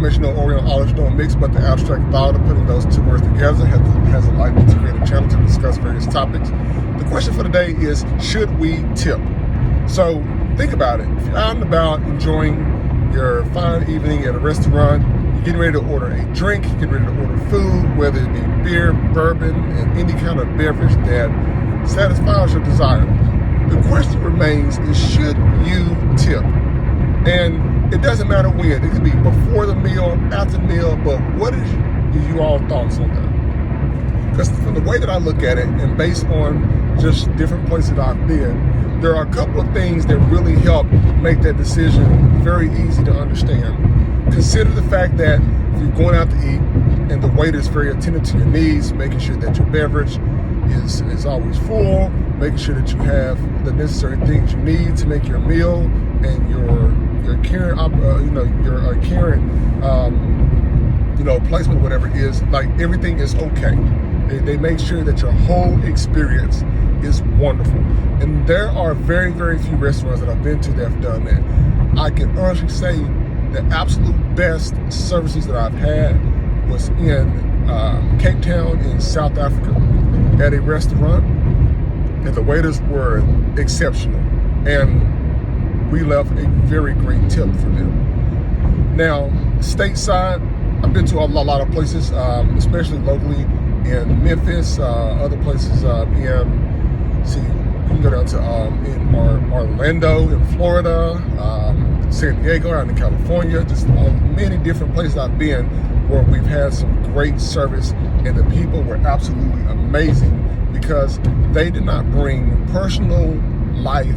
conventional Oriental Olives don't mix, but the abstract thought of putting those two words together has allowed me to create a channel to discuss various topics. The question for today is, should we tip? So think about it. If you're out and about enjoying your fine evening at a restaurant, you're getting ready to order a drink, you're getting ready to order food, whether it be beer, bourbon, and any kind of beverage that satisfies your desire. The question remains is, should you tip? And it doesn't matter when. It could be before the meal, after the meal, but what is you all thoughts on that? Because from the way that I look at it, and based on just different places that I've been, there are a couple of things that really help make that decision very easy to understand. Consider the fact that if you're going out to eat and the waiter is very attentive to your needs, making sure that your beverage is always full, making sure that you have the necessary things you need to make your meal, and your current placement, whatever it is, like everything is okay. They make sure that your whole experience is wonderful. And there are very, very few restaurants that I've been to that have done that. I can honestly say the absolute best services that I've had was in Cape Town in South Africa at a restaurant, and the waiters were exceptional. And we left a very great tip for them. Now, stateside, I've been to a lot of places, especially locally in Memphis, other places you can go down to in Orlando in Florida, San Diego out in California, just many different places I've been where we've had some great service, and the people were absolutely amazing because they did not bring personal life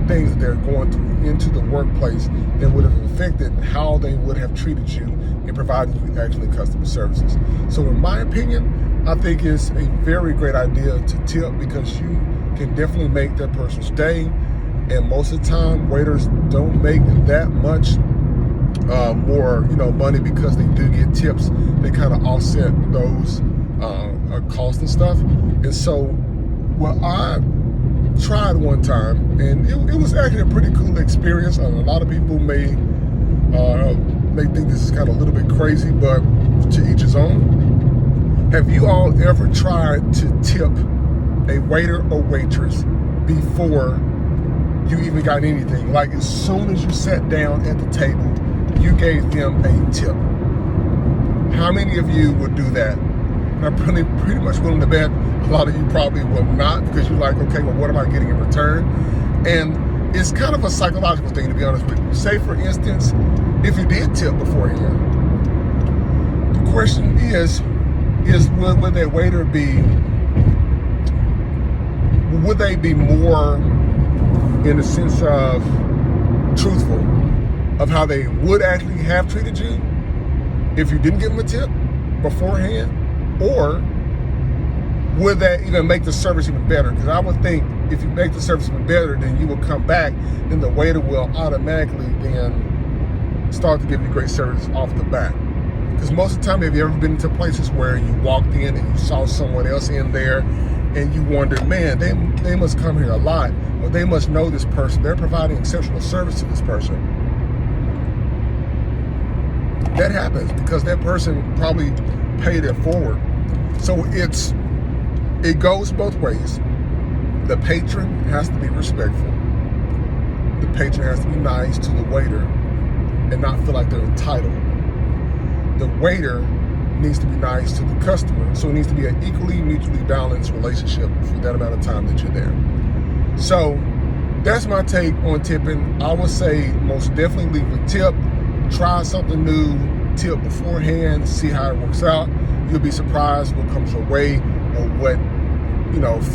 things that they're going through into the workplace that would have affected how they would have treated you and provided you actually customer services. So in my opinion, I think it's a very great idea to tip because you can definitely make that person's day. And most of the time, waiters don't make that much more money because they do get tips. They kind of offset those costs and stuff. And so what I tried one time, and it was actually a pretty cool experience. A lot of people may think this is kind of a little bit crazy, but to each his own. Have you all ever tried to tip a waiter or waitress before you even got anything? Like as soon as you sat down at the table, you gave them a tip. How many of you would do that? I'm pretty much willing to bet a lot of you probably will not, because you're like, okay, well, what am I getting in return? And it's kind of a psychological thing, to be honest with you. Say, for instance, if you did tip beforehand, the question is would that waiter would they be more in the sense of truthful of how they would actually have treated you if you didn't give them a tip beforehand? Or would that even make the service even better? Because I would think if you make the service even better, then you will come back, then the waiter will automatically then start to give you great service off the bat. Because most of the time, have you ever been to places where you walked in and you saw someone else in there and you wondered, man, they must come here a lot, or they must know this person. They're providing exceptional service to this person. That happens because that person probably paid it forward. So it goes both ways. The patron has to be respectful. The patron has to be nice to the waiter and not feel like they're entitled. The waiter needs to be nice to the customer. So it needs to be an equally mutually balanced relationship for that amount of time that you're there. So that's my take on tipping. I would say most definitely leave a tip. Try something new, tip beforehand, see how it works out. You'll be surprised what comes your way, or what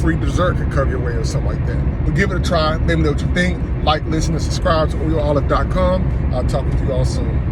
free dessert could come your way or something like that. But give it a try. Let me know what you think. Like, listen, and subscribe to OrioOlive.com. I'll talk with you all soon.